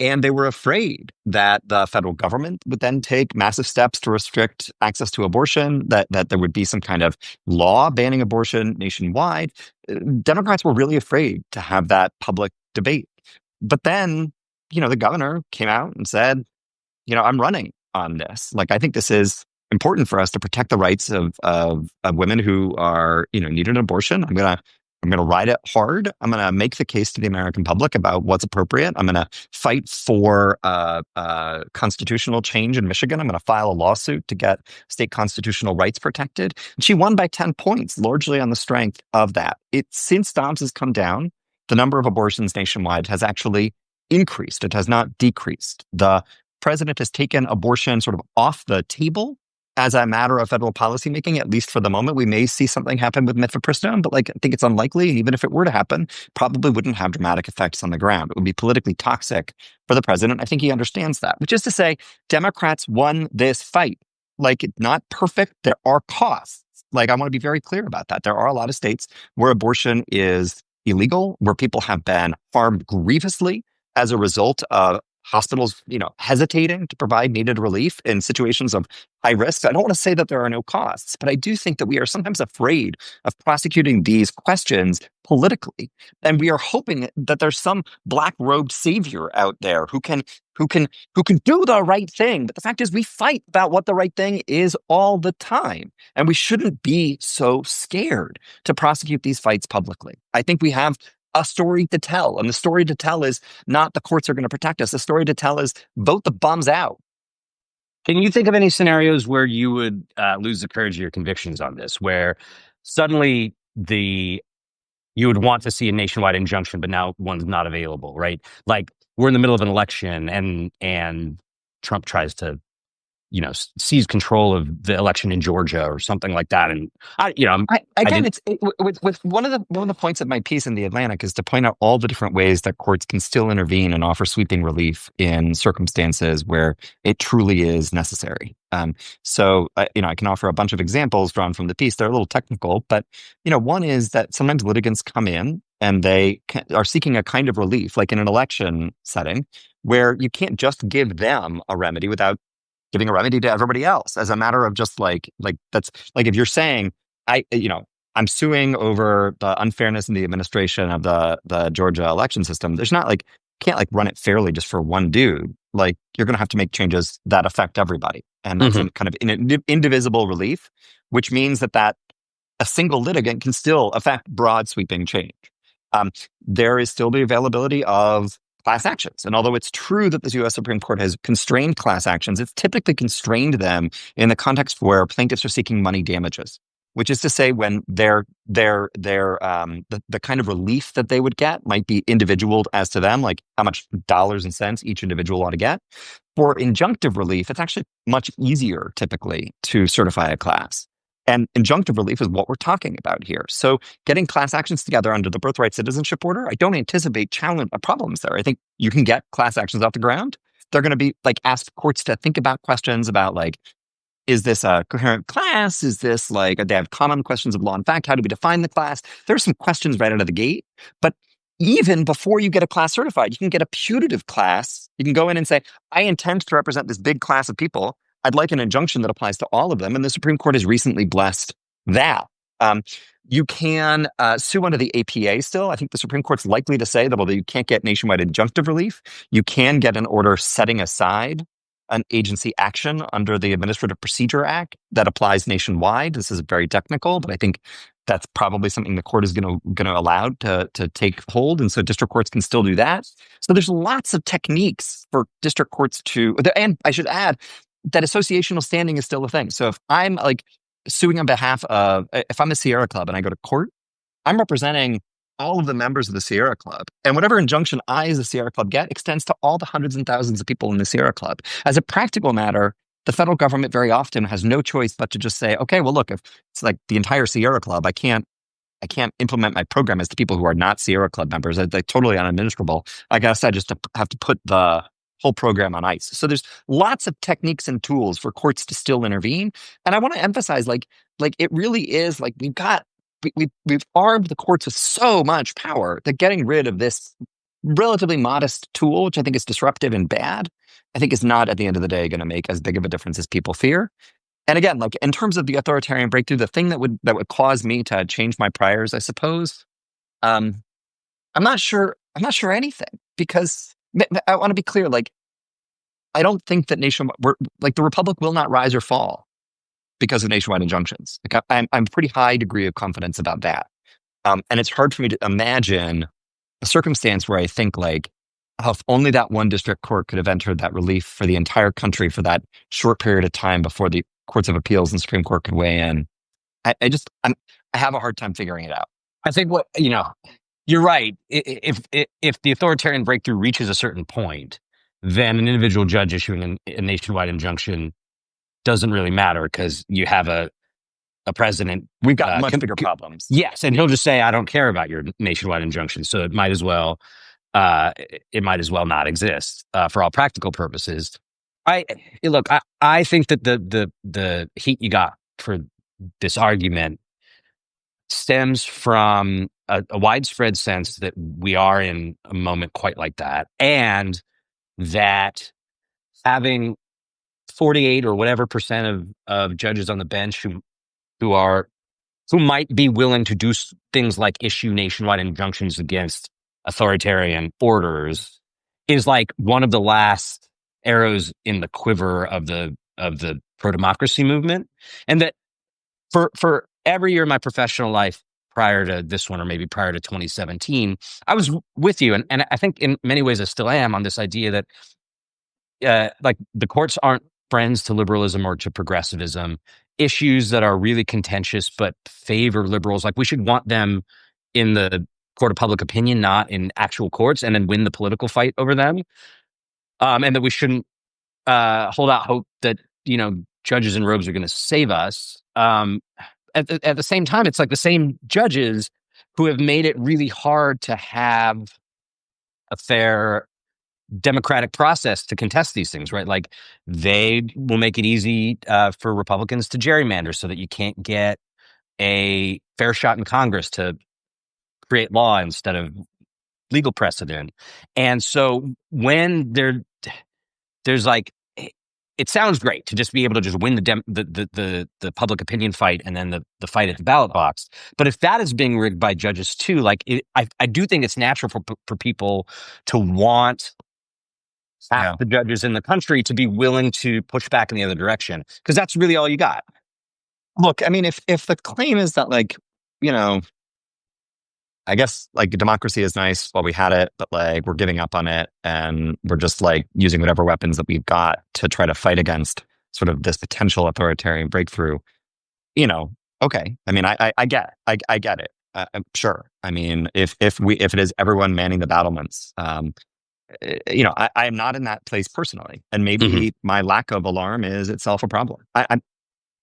And they were afraid that the federal government would then take massive steps to restrict access to abortion, that there would be some kind of law banning abortion nationwide. Democrats were really afraid to have that public debate. But then, the governor came out and said, I'm running on this. Like, I think this is important for us to protect the rights of women who are, need an abortion. I'm gonna ride it hard. I'm gonna make the case to the American public about what's appropriate. I'm gonna fight for constitutional change in Michigan. I'm gonna file a lawsuit to get state constitutional rights protected. And she won by 10 points, largely on the strength of that. Since Dobbs has come down, the number of abortions nationwide has actually increased. It has not decreased. The president has taken abortion sort of off the table as a matter of federal policymaking, at least for the moment. We may see something happen with mifepristone, but, like, I think it's unlikely. Even if it were to happen, probably wouldn't have dramatic effects on the ground. It would be politically toxic for the president. I think he understands that, which is to say, Democrats won this fight. Like, not perfect. There are costs. Like, I want to be very clear about that. There are a lot of states where abortion is illegal, where people have been harmed grievously as a result of hospitals, hesitating to provide needed relief in situations of high risk. I don't want to say that there are no costs, but I do think that we are sometimes afraid of prosecuting these questions politically. And we are hoping that there's some black robed savior out there who can do the right thing. But the fact is, we fight about what the right thing is all the time. And we shouldn't be so scared to prosecute these fights publicly. I think we have a story to tell. And the story to tell is not the courts are going to protect us. The story to tell is vote the bums out. can you think of any scenarios where you would lose the courage of your convictions on this, where suddenly you would want to see a nationwide injunction, but now one's not available, right? Like, we're in the middle of an election and Trump tries to, seize control of the election in Georgia or something like that. And I Again, didn't. with one of the points of my piece in the Atlantic is to point out all the different ways that courts can still intervene and offer sweeping relief in circumstances where it truly is necessary. I can offer a bunch of examples drawn from the piece. They're a little technical, but one is that sometimes litigants come in and they are seeking a kind of relief, like in an election setting, where you can't just give them a remedy without giving a remedy to everybody else, as a matter of just like that's like, if you're saying, I'm suing over the unfairness in the administration of the Georgia election system. There's not, like, can't, like, run it fairly just for one dude. Like, you're going to have to make changes that affect everybody. And that's Mhm. kind of indivisible relief, which means that a single litigant can still affect broad sweeping change. There is still the availability of class actions. And although it's true that the US Supreme Court has constrained class actions, it's typically constrained them in the context where plaintiffs are seeking money damages, which is to say when the kind of relief that they would get might be individual as to them, like how much dollars and cents each individual ought to get. For injunctive relief, it's actually much easier typically to certify a class. And injunctive relief is what we're talking about here. So getting class actions together under the birthright citizenship order, I don't anticipate problems there. I think you can get class actions off the ground. They're going to be like ask courts to think about questions about like, is this a coherent class? Is this like, they have common questions of law and fact? How do we define the class? There's some questions right out of the gate. But even before you get a class certified, you can get a putative class. You can go in and say, I intend to represent this big class of people. I'd like an injunction that applies to all of them. And the Supreme Court has recently blessed that. You can sue under the APA still. I think the Supreme Court's likely to say that although you can't get nationwide injunctive relief, you can get an order setting aside an agency action under the Administrative Procedure Act that applies nationwide. This is very technical, but I think that's probably something the court is going to allow to take hold. And so district courts can still do that. So there's lots of techniques for district courts to, and I should add that associational standing is still a thing. So if I'm like suing on behalf of, if I'm a Sierra Club and I go to court, I'm representing all of the members of the Sierra Club. And whatever injunction I, as a Sierra Club, get extends to all the hundreds and thousands of people in the Sierra Club. As a practical matter, the federal government very often has no choice but to just say, okay, well, look, if it's like the entire Sierra Club, I can't implement my program as to people who are not Sierra Club members. They're totally unadministrable. I guess I just have to put the whole program on ice. So there's lots of techniques and tools for courts to still intervene. And I want to emphasize, like it really is like we've armed the courts with so much power that getting rid of this relatively modest tool, which I think is disruptive and bad, I think is not at the end of the day going to make as big of a difference as people fear. And again, like in terms of the authoritarian breakthrough, the thing that would cause me to change my priors, I suppose, I'm not sure anything, because I want to be clear. Like, I don't think that the republic will not rise or fall because of nationwide injunctions. Like I'm pretty high degree of confidence about that. And it's hard for me to imagine a circumstance where I think like, oh, if only that one district court could have entered that relief for the entire country for that short period of time before the courts of appeals and Supreme Court could weigh in. I have a hard time figuring it out. I think you're right. If the authoritarian breakthrough reaches a certain point, then an individual judge issuing a nationwide injunction doesn't really matter because you have a president. We've got much bigger problems. Yes, and he'll just say, "I don't care about your nationwide injunction," so it might as well not exist for all practical purposes. I think that the heat you got for this argument stems from a widespread sense that we are in a moment quite like that, and that having 48 or whatever percent of judges on the bench who might be willing to do things like issue nationwide injunctions against authoritarian orders is like one of the last arrows in the quiver of the pro-democracy movement. And that for every year of my professional life prior to this one, or maybe prior to 2017, I was with you. And I think in many ways I still am on this idea that like the courts aren't friends to liberalism or to progressivism. Issues that are really contentious but favor liberals, like we should want them in the court of public opinion, not in actual courts, and then win the political fight over them. And that we shouldn't hold out hope that judges in robes are going to save us. At the same time, it's like the same judges who have made it really hard to have a fair democratic process to contest these things, right? Like they will make it easy for Republicans to gerrymander so that you can't get a fair shot in Congress to create law instead of legal precedent. And so when there's like, it sounds great to just be able to just win the public opinion fight and then the fight at the ballot box. But if that is being rigged by judges too, like I do think it's natural for people to want half the judges in the country to be willing to push back in the other direction, because that's really all you got. Look, I mean, if the claim is that like, I guess like democracy is nice while we had it, but like we're giving up on it and we're just like using whatever weapons that we've got to try to fight against sort of this potential authoritarian breakthrough. You know, okay. I mean, I get it. I'm sure. I mean, if it is everyone manning the battlements, I am not in that place personally, and Mhm. maybe my lack of alarm is itself a problem.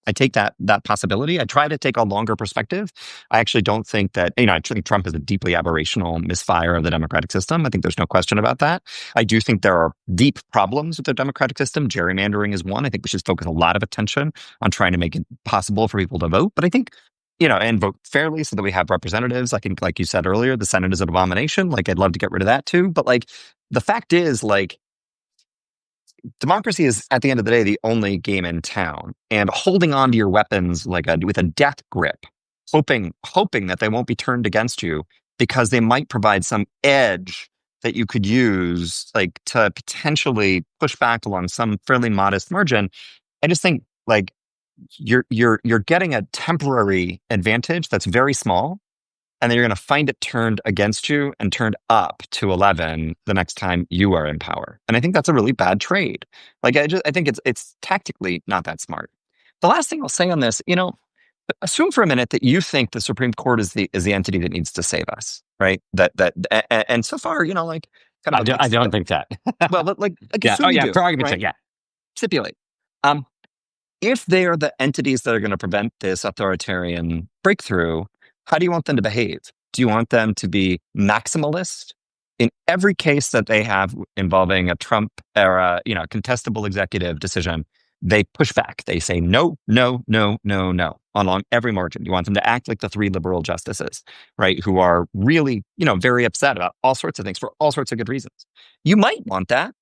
I take that possibility. I try to take a longer perspective. I actually don't think that, I think Trump is a deeply aberrational misfire of the democratic system. I think there's no question about that. I do think there are deep problems with the democratic system. Gerrymandering is one. I think we should focus a lot of attention on trying to make it possible for people to vote. But I think, and vote fairly so that we have representatives. I think, like you said earlier, the Senate is an abomination. Like, I'd love to get rid of that too. But like, the fact is, like, democracy is at the end of the day the only game in town, and holding on to your weapons with a death grip, hoping that they won't be turned against you because they might provide some edge that you could use like to potentially push back along some fairly modest margin. I just think like you're getting a temporary advantage that's very small, and then you're going to find it turned against you and turned up to 11 the next time you are in power. And I think that's a really bad trade. Like, I think it's tactically not that smart. The last thing I'll say on this, assume for a minute that you think the Supreme Court is the entity that needs to save us, right? And so far, like kind of I don't think that. well, but like Yeah. Oh, assume you yeah. do, For argument's sake, right? yeah. Stipulate. Um, if they are the entities that are going to prevent this authoritarian breakthrough, how do you want them to behave? Do you want them to be maximalist in every case that they have involving a Trump era, contestable executive decision? They push back. They say no, no, no, no, no along every margin. You want them to act like the three liberal justices, right? Who are really, very upset about all sorts of things for all sorts of good reasons. You might want that,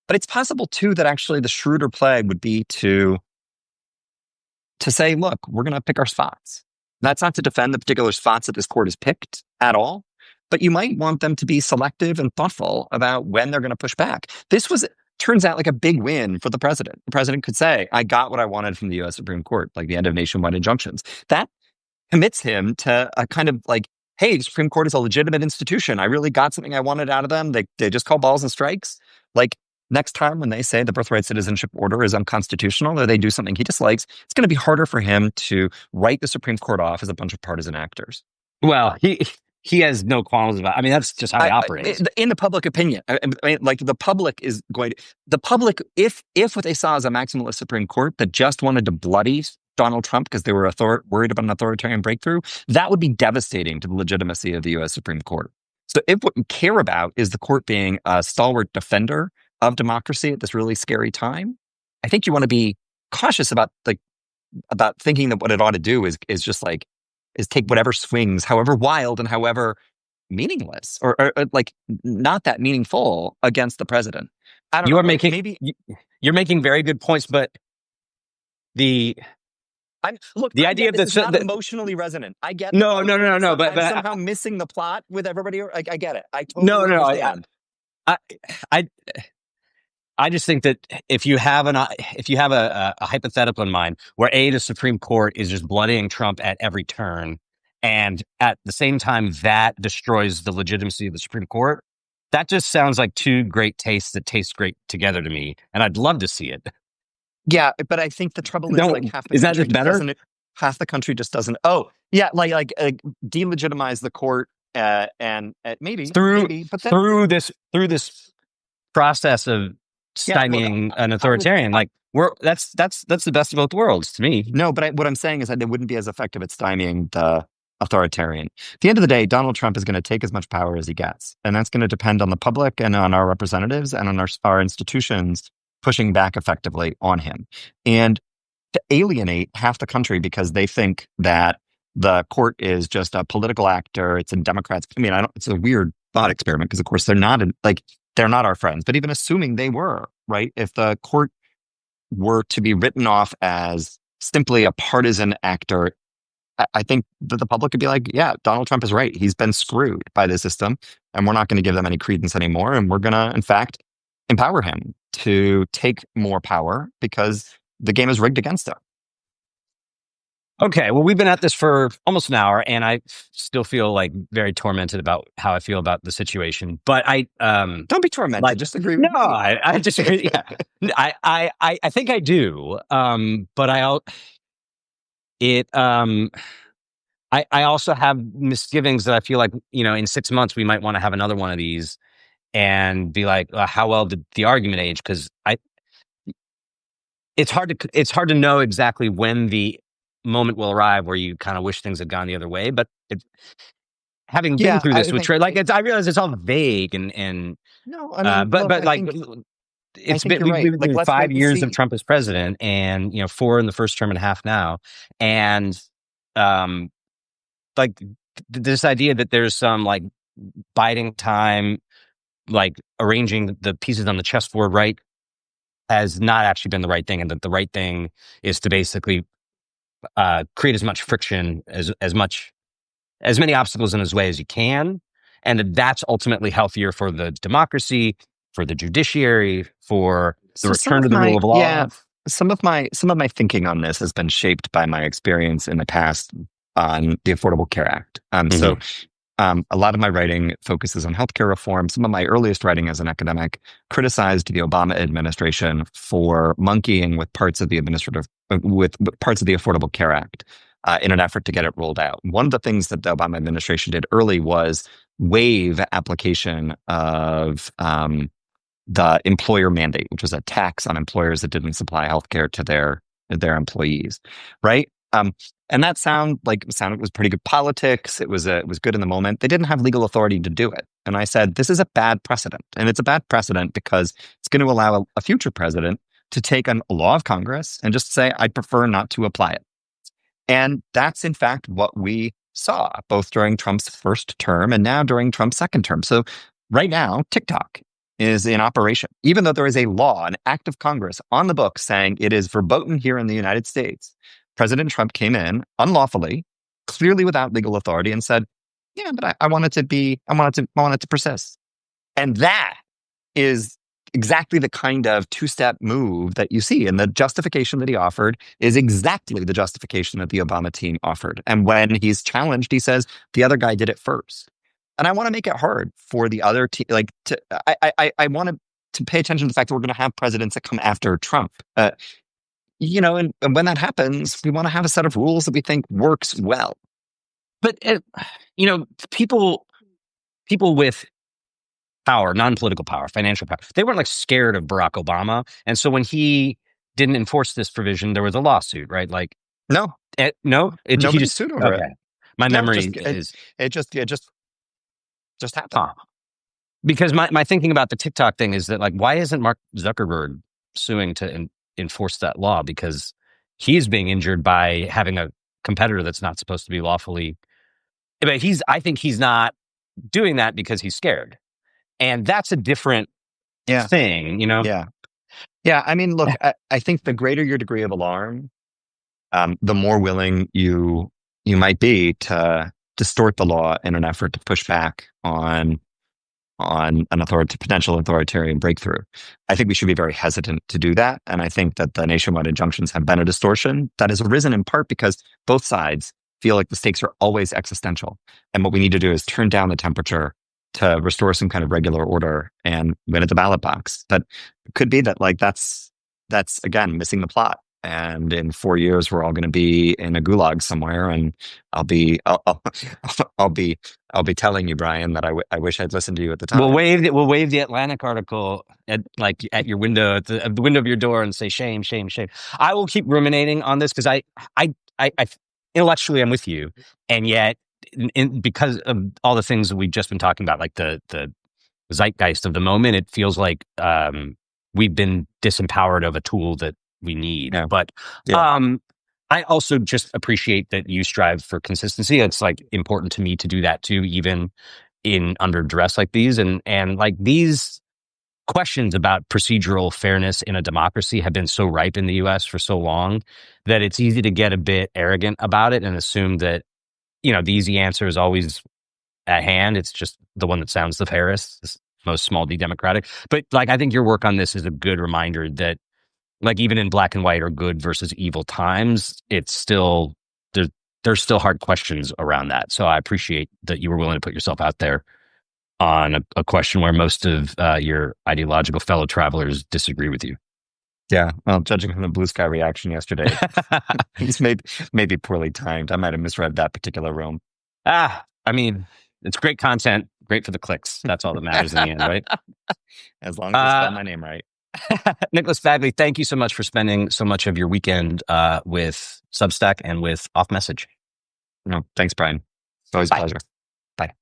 but it's possible too that actually the shrewder play would be to say, look, we're going to pick our spots. That's not to defend the particular spots that this court has picked at all, but you might want them to be selective and thoughtful about when they're going to push back. Turns out like a big win for the president. The president could say, I got what I wanted from the US Supreme Court, like the end of nationwide injunctions. That commits him to a kind of like, hey, the Supreme Court is a legitimate institution. I really got something I wanted out of them. They just call balls and strikes. Like, next time when they say the birthright citizenship order is unconstitutional or they do something he dislikes, it's going to be harder for him to write the Supreme Court off as a bunch of partisan actors. Well, he has no qualms about. I mean, that's just how he operates. In the public opinion, like the public is going to the public. If what they saw is a maximalist Supreme Court that just wanted to bloody Donald Trump because they were worried about an authoritarian breakthrough, that would be devastating to the legitimacy of the U.S. Supreme Court. So if what you care about is the court being a stalwart defender of democracy at this really scary time, I think you want to be cautious about thinking that what it ought to do is just like is take whatever swings, however wild and however meaningless or like not that meaningful against the president. I don't You know. are making Maybe you're making very good points, but the I idea get of this is not emotionally resonant. I get that no, no, no, no, no. I'm But somehow missing the plot with everybody. Like, I get it. I no, totally no. understand. I, I, I just think that if you have a hypothetical in mind where the Supreme Court is just bloodying Trump at every turn, and at the same time that destroys the legitimacy of the Supreme Court, that just sounds like two great tastes that taste great together to me, and I'd love to see it. Yeah, but I think the trouble is like Is that just better? half the country just doesn't. Oh, yeah, like delegitimize the court and maybe, but then through this process of yeah, look, stymieing an authoritarian, that's the best of both worlds to me. no, but what I'm saying is that it wouldn't be as effective at stymieing the authoritarian. At the end of the day, Donald Trump is going to take as much power as he gets, and that's going to depend on the public and on our representatives and on our institutions pushing back effectively on him. And to alienate half the country because they think that the court is just a political actor, it's in Democrats. I mean, it's a weird thought experiment because, of course, they're not our friends. But even assuming they were, right? If the court were to be written off as simply a partisan actor, I think that the public could be like, yeah, Donald Trump is right. He's been screwed by the system, and we're not going to give them any credence anymore. And we're going to, in fact, empower him to take more power because the game is rigged against him. Okay, well, we've been at this for almost an hour, and I still feel like very tormented about how I feel about the situation. But Don't be tormented. like, Just agree no, with me. I disagree. Yeah, I think I do. But it, I also have misgivings that I feel like, in 6 months we might want to have another one of these and be like, how well did the argument age? Because it's hard to know exactly when the moment will arrive where you kind of wish things had gone the other way. But having been Yeah, through this I with think trade, like I realize it's all vague and no. I mean, but look, but like I it's think been you're we've right. been Like, through let's wait 5 years of and Trump as president, and 4 in the first term and a half now, and um like this idea that there's some like biding time, like arranging the pieces on the chessboard right, has not actually been the right thing, and that the right thing is to basically create as much friction as many obstacles in his way as you can, and that's ultimately healthier for the democracy, for the judiciary, for the so some return of to the rule my of law. yeah, some of my thinking on this has been shaped by my experience in the past on the Affordable Care Act. So Hmm. a lot of my writing focuses on healthcare reform. Some of my earliest writing as an academic criticized the Obama administration for monkeying with parts of the with parts of the Affordable Care Act in an effort to get it rolled out. One of the things that the Obama administration did early was waive application of the employer mandate, which was a tax on employers that didn't supply healthcare to their employees, right? And that sounded was pretty good politics. It was good in the moment. They didn't have legal authority to do it, and I said this is a bad precedent, and it's a bad precedent because it's going to allow a future president to take a law of Congress and just say I'd prefer not to apply it. And that's in fact what we saw both during Trump's first term and now during Trump's second term. So right now, TikTok is in operation, even though there is a law, an act of Congress on the books saying it is verboten here in the United States. President Trump came in unlawfully, clearly without legal authority, and said, "Yeah, but I want it to be, I want it to persist." And that is exactly the kind of two-step move that you see. And the justification that he offered is exactly the justification that the Obama team offered. And when he's challenged, he says the other guy did it first. And I want to make it hard for the other team. Like, I want to pay attention to the fact that we're going to have presidents that come after Trump. And when that happens, we want to have a set of rules that we think works well. But you know, people with power, non-political power, financial power, they weren't like scared of Barack Obama, and so when he didn't enforce this provision, there was a lawsuit, right? Like, No, no, he nobody just sued over it. okay. My No, memory just is it just happened. huh. Because my thinking about the TikTok thing is that, like, why isn't Mark Zuckerberg suing to enforce that law? Because he's being injured by having a competitor that's not supposed to be lawfully. But I think he's not doing that because he's scared, and that's a different Yeah, thing, you know. yeah. Yeah, I mean, look, I think the greater your degree of alarm, the more willing you might be to distort the law in an effort to push back on an potential authoritarian breakthrough. I think we should be very hesitant to do that, and I think that the nationwide injunctions have been a distortion that has arisen in part because both sides feel like the stakes are always existential, and what we need to do is turn down the temperature to restore some kind of regular order and win at the ballot box. But it could be that like that's again missing the plot. And in 4 years, we're all going to be in a gulag somewhere, and I'll be I'll be telling you, Brian, that I wish I'd listened to you at the time. We'll wave the Atlantic article at your window, at the window of your door, and say shame, shame, shame. I will keep ruminating on this because I intellectually I'm with you, and yet because of all the things that we've just been talking about, like the zeitgeist of the moment, it feels like we've been disempowered of a tool that we need. Yeah, But yeah, um, I also just appreciate that you strive for consistency. It's like important to me to do that too, even in under duress like these, and like these questions about procedural fairness in a democracy have been so ripe in the US for so long that it's easy to get a bit arrogant about it and assume that the easy answer is always at hand. It's just the one that sounds the fairest, it's most small d democratic. But like, I think your work on this is a good reminder that, like, even in black and white or good versus evil times, it's still there's still hard questions around that. So I appreciate that you were willing to put yourself out there on a question where most of your ideological fellow travelers disagree with you. Yeah, well, judging from the blue sky reaction yesterday, it's maybe poorly timed. I might have misread that particular room. I mean, it's great content, great for the clicks. That's all that matters in the end, right? As long as you spell Uh, my name right. Nicholas Bagley, thank you so much for spending so much of your weekend with Substack and with Off Message. No, thanks, Brian. It's always a Bye. pleasure. Bye.